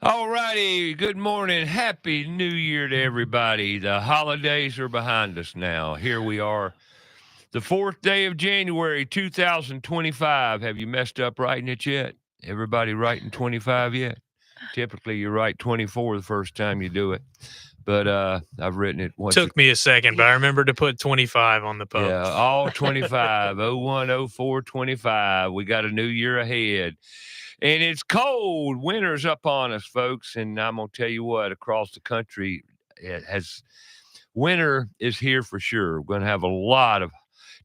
All righty. Good morning. Happy New Year to everybody. The holidays are behind us now. Here we are, the fourth day of January, 2025. Have you messed up writing it yet? Everybody writing 25 yet? Typically, you write 24 the first time you do it. But I've written it once. Took me a second, but I remember to put 25 on the post. Yeah, all 25, 01, 04, 25. We got a new year ahead. And it's cold. Winter's up on us, folks. And I'm going to tell you what, across the country, it has winter is here for sure. We're going to have a lot of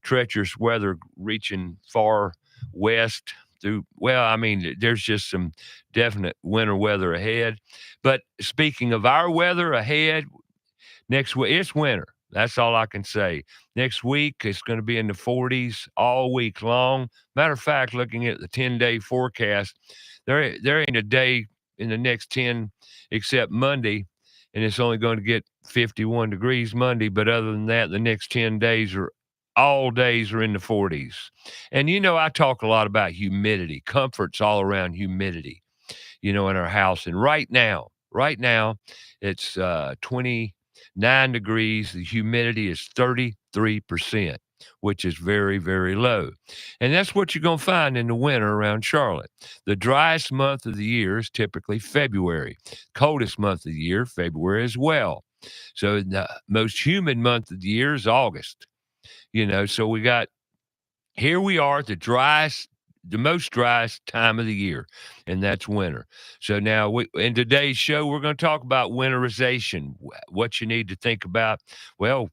treacherous weather reaching far west through. Well, I mean, there's just some definite winter weather ahead. But speaking of our weather ahead, next week, it's winter. That's all I can say. Next week, it's going to be in the 40s all week long. Matter of fact, looking at the 10-day forecast, there ain't a day in the next 10 except Monday, and it's only going to get 51 degrees Monday. But other than that, the next 10 days are all days are in the 40s. And I talk a lot about humidity, comforts all around humidity, in our house. And right now, it's 29 degrees. The humidity is 33%, which is very, very low. And that's what you're going to find in the winter around Charlotte. The driest month of the year is typically February. Coldest month of the year, February as well. So the most humid month of the year is August. So here we are at the most driest time of the year, and that's winter. So now, in today's show, we're going to talk about winterization, what you need to think about. Well,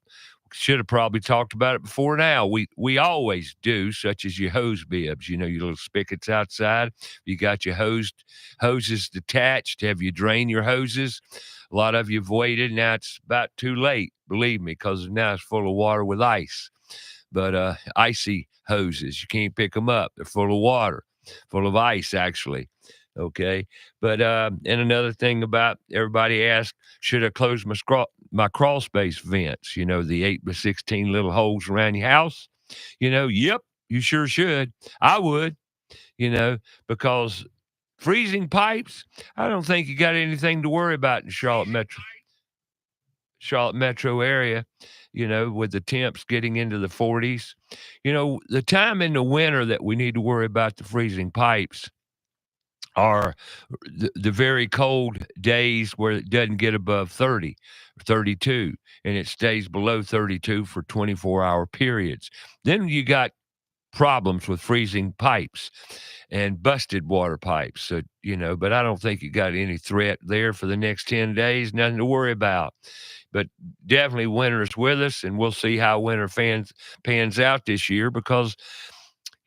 should have probably talked about it before now. We always do, such as your hose bibs, your little spigots outside. You got your hoses detached. Have you drained your hoses? A lot of you have waited. Now it's about too late, believe me, because now it's full of water with ice. But icy hoses, you can't pick them up. They're full of water, full of ice, actually. Okay. But and another thing about everybody asked, should I close my crawl space vents? The 8x16 little holes around your house. Yep, you sure should. I would. Because freezing pipes, I don't think you got anything to worry about in Charlotte metro area, with the temps getting into the 40s. The time in the winter that we need to worry about the freezing pipes are the very cold days where it doesn't get above 30, 32, and it stays below 32 for 24-hour periods. Then you got problems with freezing pipes and busted water pipes. So, but I don't think you got any threat there for the next 10 days, nothing to worry about. But definitely winter is with us, and we'll see how winter pans out this year because,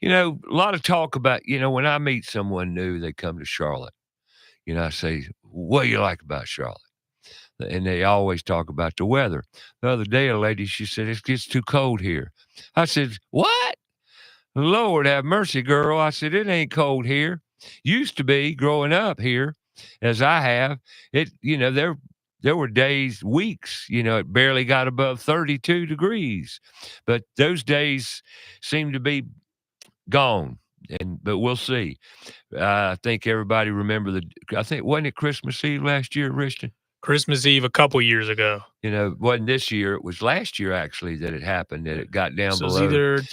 a lot of talk about, when I meet someone new, they come to Charlotte, I say, what do you like about Charlotte? And they always talk about the weather. The other day, a lady, she said, it gets too cold here. I said, what? Lord have mercy, girl. I said, it ain't cold here. Used to be growing up here, as I have. There were days, weeks, it barely got above 32 degrees. But those days seem to be gone. But we'll see. I think everybody remember wasn't it Christmas Eve last year, Richton? Christmas Eve a couple years ago. It wasn't this year. It was last year, actually, that it happened, that it got down So below. It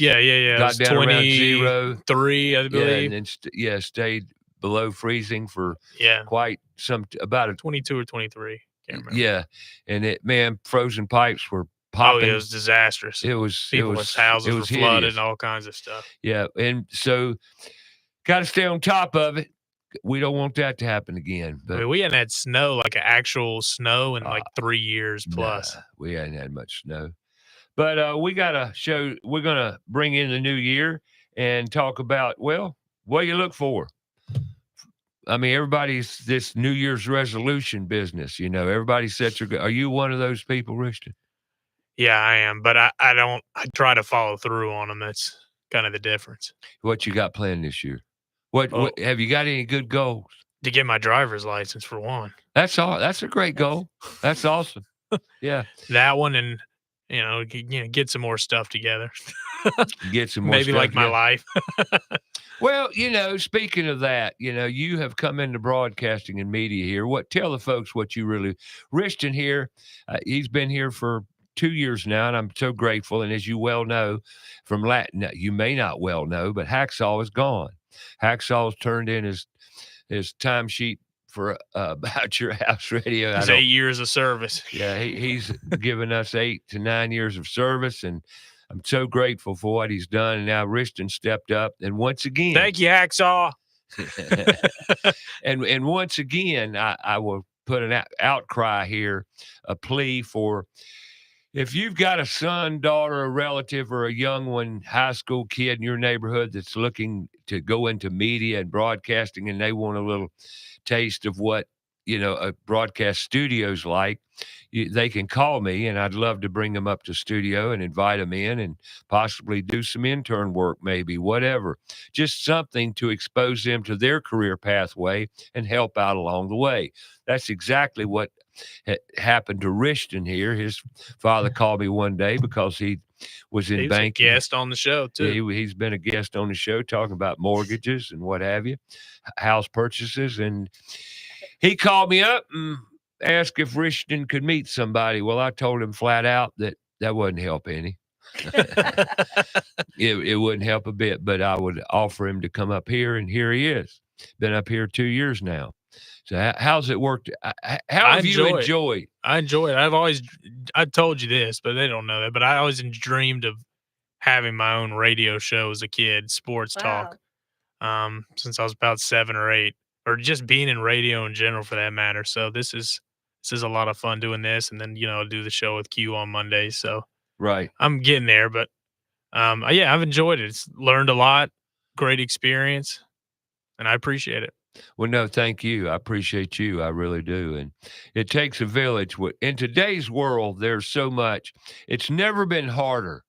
Got was down around 0. 23, I believe. Yeah, and then stayed below freezing for quite about 22 or 23. Can't remember. Yeah, and frozen pipes were popping. Oh, yeah, it was disastrous. People's houses were flooded and all kinds of stuff. Yeah, and so got to stay on top of it. We don't want that to happen again. But I mean, we hadn't had snow, like an actual snow, in like 3 years plus. Nah, we hadn't had much snow. But we got a show. We're going to bring in the new year and talk about, well, what you look for. I mean, everybody's this New Year's resolution business, everybody sets their. Are you one of those people, Richard? Yeah, I am, but I try to follow through on them. That's kind of the difference. What you got planned this year? What have you got any good goals? To get my driver's license, for one. That's all. That's a great goal. That's awesome. Yeah. That one, and get some more stuff together. Get some more Maybe stuff like my together. life. Well, speaking of that, you have come into broadcasting and media here. Tell the folks what you really, Rishton here, he's been here for 2 years now, and I'm so grateful. And as you well know from Latin, you may not well know, but Hacksaw is gone. Hacksaw's turned in his timesheet for about your house radio. His 8 years of service. Yeah, he's given us 8 to 9 years of service, and I'm so grateful for what he's done. And now Rishton stepped up, and once again, thank you, Hacksaw. and once again, I will put an outcry here, a plea for, if you've got a son, daughter, a relative, or a young one, high school kid in your neighborhood that's looking to go into media and broadcasting, and they want a little taste of what a broadcast studio's like, they can call me, and I'd love to bring them up to studio and invite them in and possibly do some intern work, maybe, whatever. Just something to expose them to their career pathway and help out along the way. That's exactly what happened to Rishton here. His father called me one day because he was in banking. A guest on the show, too. Yeah, he's been a guest on the show talking about mortgages and what have you, house purchases, and he called me up and asked if Rishton could meet somebody. Well, I told him flat out that wouldn't help any. It wouldn't help a bit, but I would offer him to come up here, and here he is. Been up here 2 years now. So how's it worked? How have you enjoyed? I enjoy it. I've told you this, but they don't know that, but I always dreamed of having my own radio show as a kid, sports talk, since I was about 7 or 8. Or just being in radio in general, for that matter. So this is a lot of fun doing this, and then do the show with Q on Mondays. So right, I'm getting there, but yeah, I've enjoyed it. It's learned a lot, great experience, and I appreciate it. Well, no, thank you. I appreciate you. I really do. And it takes a village. In today's world, there's so much. It's never been harder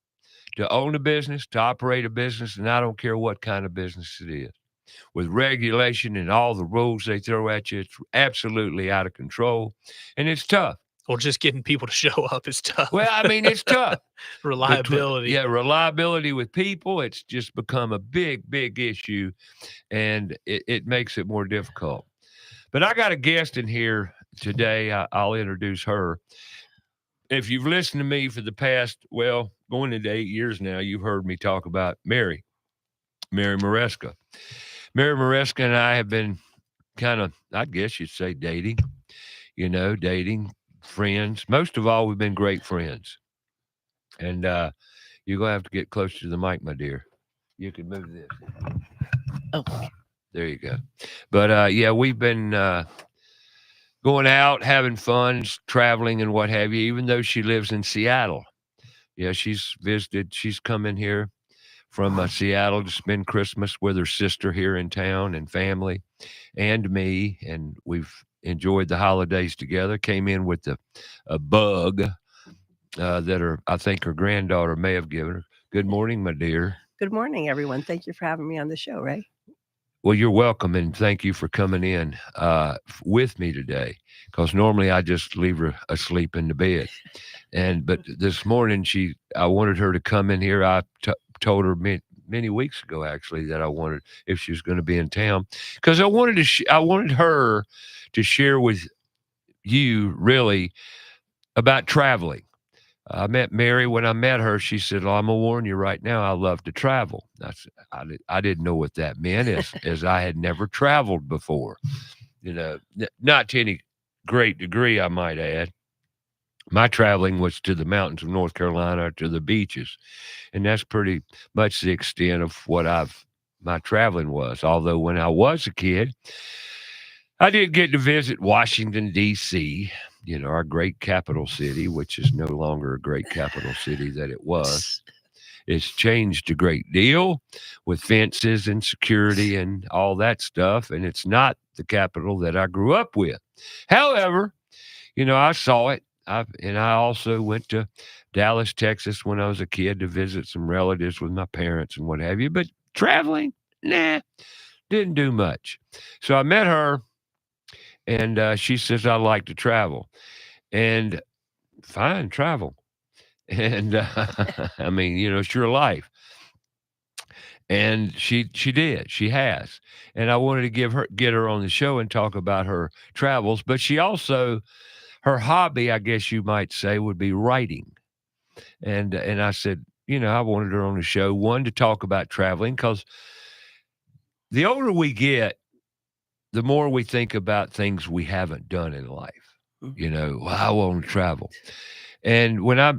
to own a business, to operate a business, and I don't care what kind of business it is. With regulation and all the rules they throw at you, it's absolutely out of control, and it's tough. Well, just getting people to show up is tough. Well, I mean, it's tough. Reliability. Reliability with people, it's just become a big, big issue, and it makes it more difficult. But I got a guest in here today. I'll introduce her. If you've listened to me for the past, going into 8 years now, you've heard me talk about Mary Maresca. Mary Maresca and I have been kind of, I guess you'd say, dating, friends. Most of all, we've been great friends. And you're going to have to get closer to the mic, my dear. You can move this. Oh, there you go. But yeah, we've been going out, having fun, traveling and what have you, even though she lives in Seattle. Yeah, she's visited. She's come in here from Seattle to spend Christmas with her sister here in town and family and me. And we've enjoyed the holidays together. Came in with a bug that I think her granddaughter may have given her. Good morning, my dear. Good morning, everyone. Thank you for having me on the show, Ray. Well, you're welcome, and thank you for coming in with me today, because normally I just leave her asleep in the bed. But this morning I wanted her to come in here. I told her many weeks ago, actually, that I wanted, if she was going to be in town, because I wanted her to share with you really about traveling. I met Mary. When I met her, she said, "Well, I'm gonna warn you right now. I love to travel." I didn't know what that meant, as I had never traveled before. Not to any great degree, I might add. My traveling was to the mountains of North Carolina, to the beaches, and that's pretty much the extent of what my traveling was. Although when I was a kid, I did get to visit Washington, D.C., our great capital city, which is no longer a great capital city that it was. It's changed a great deal with fences and security and all that stuff, and it's not the capital that I grew up with. However, I saw it. I also went to Dallas, Texas when I was a kid to visit some relatives with my parents and what have you. But traveling, didn't do much. So I met her, and she says, "I like to travel." And fine, travel. And I mean, it's your life. And she did. She has. And I wanted to get her on the show and talk about her travels, but she also, her hobby, I guess you might say, would be writing. And I said, I wanted her on the show, one, to talk about traveling, because the older we get, the more we think about things we haven't done in life. Mhm. Well, I want to travel. And when I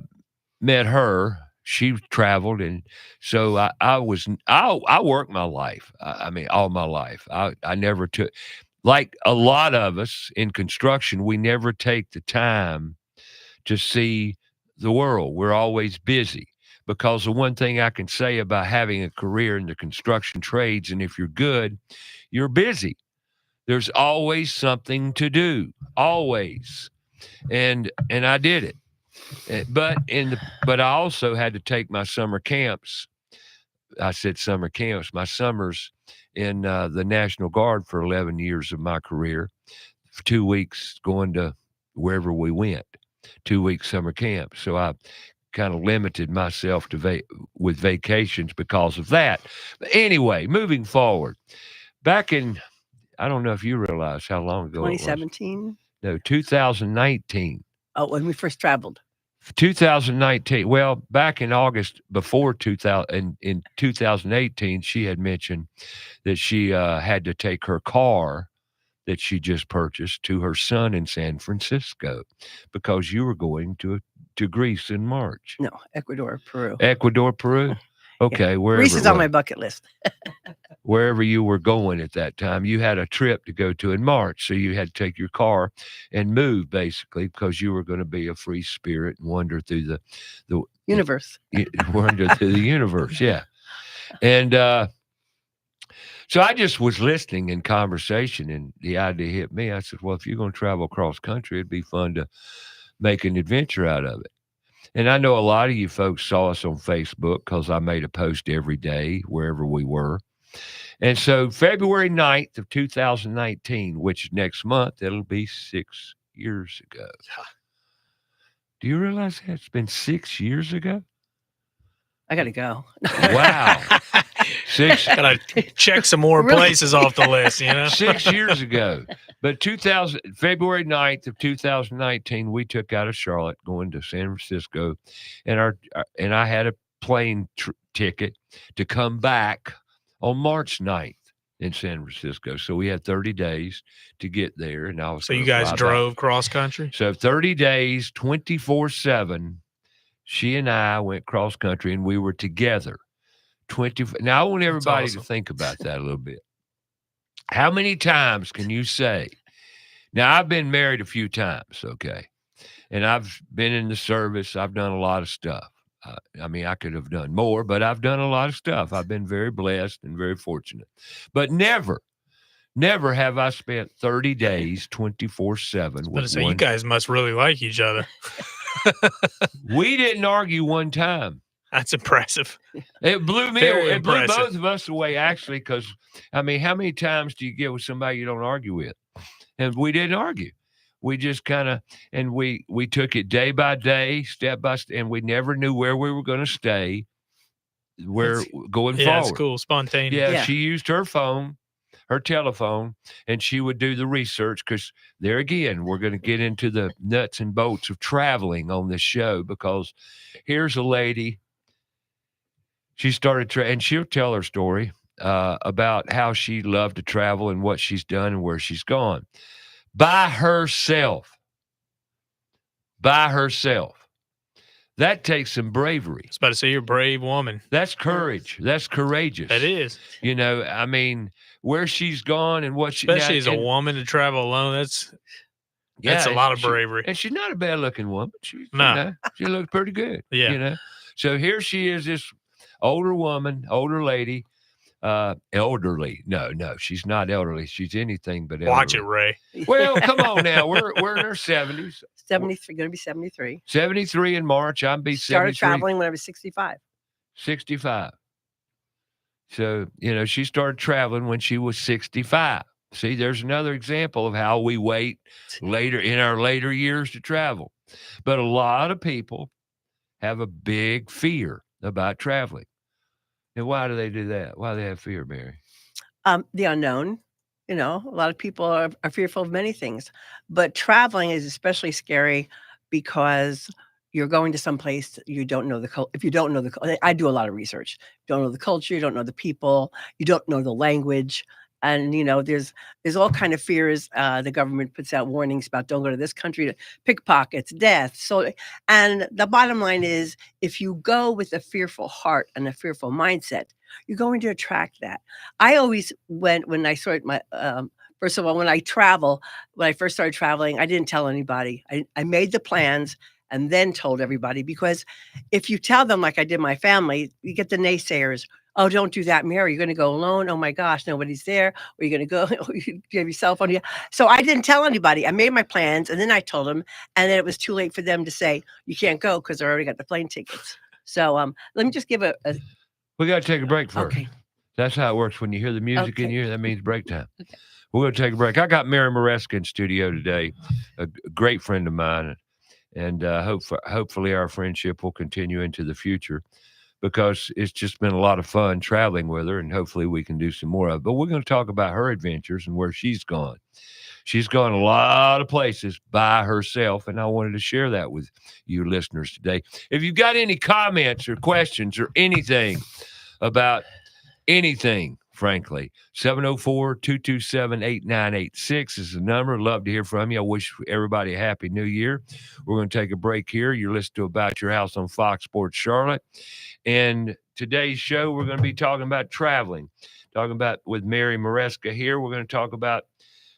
met her, she traveled, and so I worked my life. I mean, all my life. I never took, like a lot of us in construction, we never take the time to see the world. We're always busy, because the one thing I can say about having a career in the construction trades, and if you're good, you're busy. There's always something to do, always. And I did it. But I also had to take my summer camps. I said summer camps, my summers in the National Guard for 11 years of my career, for 2 weeks going to wherever we went, 2 week summer camp. So I kind of limited myself to with vacations because of that. But anyway, moving forward, back in, I don't know if you realize how long ago it was. 2017. No, 2019. Oh, when we first traveled. 2019. Well, back in August before 2000, in 2018, she had mentioned that she had to take her car that she just purchased to her son in San Francisco, because you were going to Greece in March. No, Ecuador, Peru. Ecuador, Peru. Okay, wherever Greece is on my bucket list. wherever you were going at that time, you had a trip to go to in March. So you had to take your car and move, basically, because you were going to be a free spirit and wander through the Universe. wander through the universe. Yeah. And so I just was listening in conversation, and the idea hit me. I said, well, if you're going to travel across country, it'd be fun to make an adventure out of it. And I know a lot of you folks saw us on Facebook, because I made a post every day wherever we were. And so February 9th of 2019, which next month, it'll be 6 years ago. Do you realize that it's been 6 years ago? I got to go. Wow. Gotta check some more places off the list, 6 years ago. But February 9th of 2019, we took out of Charlotte going to San Francisco, and I had a plane ticket to come back on March 9th in San Francisco. So we had 30 days to get there. And I was So you guys drove cross country? So 30 days, 24/7, she and I went cross country, and we were together. Now, I want everybody to think about that a little bit. How many times can you say? Now, I've been married a few times, okay? And I've been in the service. I've done a lot of stuff. I mean, I could have done more, but I've done a lot of stuff. I've been very blessed and very fortunate. But never have I spent 30 days, 24/7 with So you guys must really like each other. We didn't argue one time. That's impressive. It blew me Very away. It blew impressive. both of us away, actually, because, I mean, how many times do you get with somebody you don't argue with? And we didn't argue. We just kind of, and we took it day by day, step by step, and we never knew where we were going to stay, going forward. Yeah, it's cool. Spontaneous. Yeah, she used her phone, her telephone, and she would do the research, because there again, we're going to get into the nuts and bolts of traveling on this show, because here's a lady. She started, and she'll tell her story about how she loved to travel and what she's done and where she's gone. By herself. That takes some bravery. I was about to say, you're a brave woman. That's courage. That's courageous. That is. I mean, where she's gone and what Especially as a woman to travel alone, that's a lot of bravery. And she's not a bad-looking woman. She looks pretty good. Yeah. So here she is, this older woman, older lady, elderly. No, she's not elderly. She's anything but elderly. Watch it, Ray. Well, come on now. We're in our 70s. 73, going to be 73. 73 in March. I'm be 73. Started traveling when I was 65. 65. So, she started traveling when she was 65. See, there's another example of how we wait in our later years to travel. But a lot of people have a big fear about traveling. And why do they do that? Why do they have fear, Mary? The unknown. You know, a lot of people are fearful of many things, but traveling is especially scary because you're going to some place you don't know if you don't know I do a lot of research. Don't know the culture, you don't know the people, you don't know the language, and, you know, there's all kind of fears, the government puts out warnings about don't go to this country, pickpockets, death, so and the bottom line is, if you go with a fearful heart and a fearful mindset, you're going to attract that. I always when I started my, first of all, when I first started traveling, I didn't tell anybody. I made the plans and then told everybody because if you tell them like I did my family, you get the naysayers. Oh, don't do that, Mary. You're going to go alone. Oh my gosh, nobody's there. Or you're going to go. You have your cell phone. Yeah. So I didn't tell anybody. I made my plans and then I told them, and then it was too late for them to say you can't go because I already got the plane tickets. So let me just give a We got to take a break first. okay. That's how it works. When you hear the music in Okay. your ear, that means break time. Okay. We're going to take a break. I got Mary Maresca in studio today, a great friend of mine, and hopefully our friendship will continue into the future because it's just been a lot of fun traveling with her, and hopefully we can do some more of it. But we're going to talk about her adventures and where she's gone. She's gone a lot of places by herself, and I wanted to share that with you listeners today. If you've got any comments or questions or anything about anything, frankly, 704-227-8986 is the number. Love to hear from you. I wish everybody a happy new year. We're going to take a break here. You're listening to About Your House on Fox Sports Charlotte. And today's show, we're going to be talking about traveling, talking about with Mary Maresca here. We're going to talk about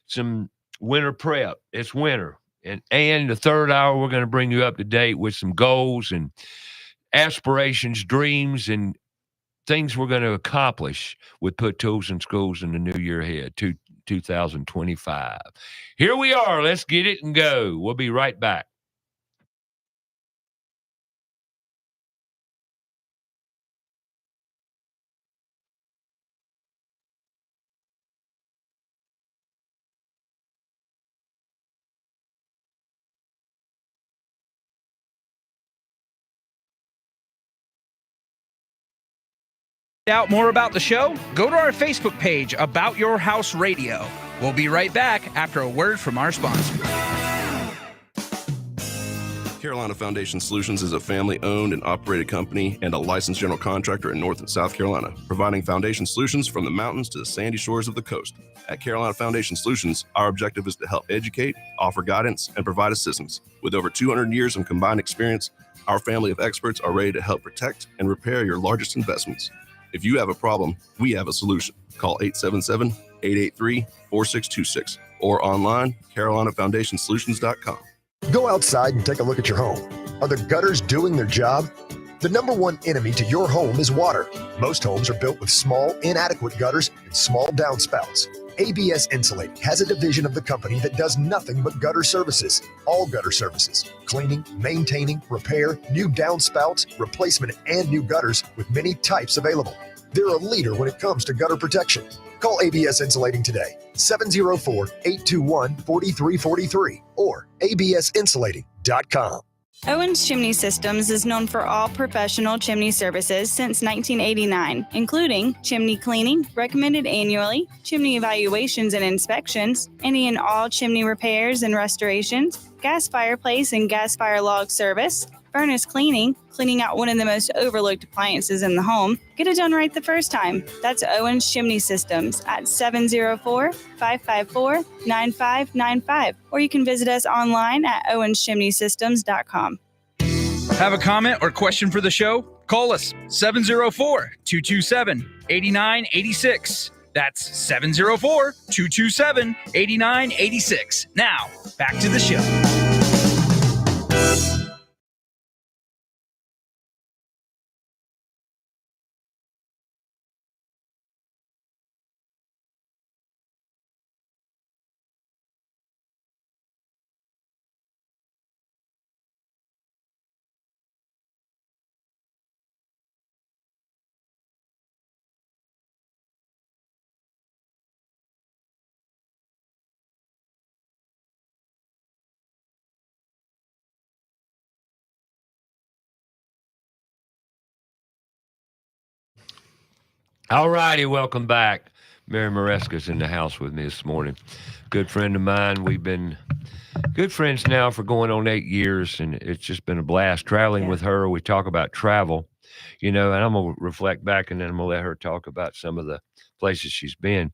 some winter prep. It's winter. And the third hour, we're going to bring you up to date with some goals and aspirations, dreams, and things we're going to accomplish with Put Tools in Schools in the new year ahead, 2025. Here we are. Let's get it and go. We'll be right back. Out more about the show? Go to our Facebook page, About Your House Radio. We'll be right back after a word from our sponsor. Carolina Foundation Solutions is a family-owned and operated company and a licensed general contractor in North and South Carolina, providing foundation solutions from the mountains to the sandy shores of the coast. At Carolina Foundation Solutions, our objective is to help educate, offer guidance, and provide assistance. With over 200 years of combined experience, our family of experts are ready to help protect and repair your largest investments. If you have a problem, we have a solution. Call 877-883-4626 or online, carolinafoundationsolutions.com. Go outside and take a look at your home. Are the gutters doing their job? The number one enemy to your home is water. Most homes are built with small, inadequate gutters and small downspouts. ABS Insulating has a division of the company that does nothing but gutter services. All gutter services: cleaning, maintaining, repair, new downspouts, replacement, and new gutters with many types available. They're a leader when it comes to gutter protection. Call ABS Insulating today, 704-821-4343 or absinsulating.com. Owens Chimney Systems is known for all professional chimney services since 1989, including chimney cleaning, recommended annually, chimney evaluations and inspections, any and all chimney repairs and restorations, gas fireplace and gas fire log service, furnace cleaning, cleaning out one of the most overlooked appliances in the home. Get it done right the first time. That's Owens Chimney Systems at 704-554-9595. Or you can visit us online at owenschimneysystems.com. Have a comment or question for the show? Call us 704-227-8986. That's 704-227-8986. Now, back to the show. All righty, welcome back. Mary Maresca's in the house with me this morning. Good friend of mine. We've been good friends now for going on 8 years, and it's just been a blast traveling with her. We talk about travel, and I'm going to reflect back, and then I'm going to let her talk about some of the places she's been.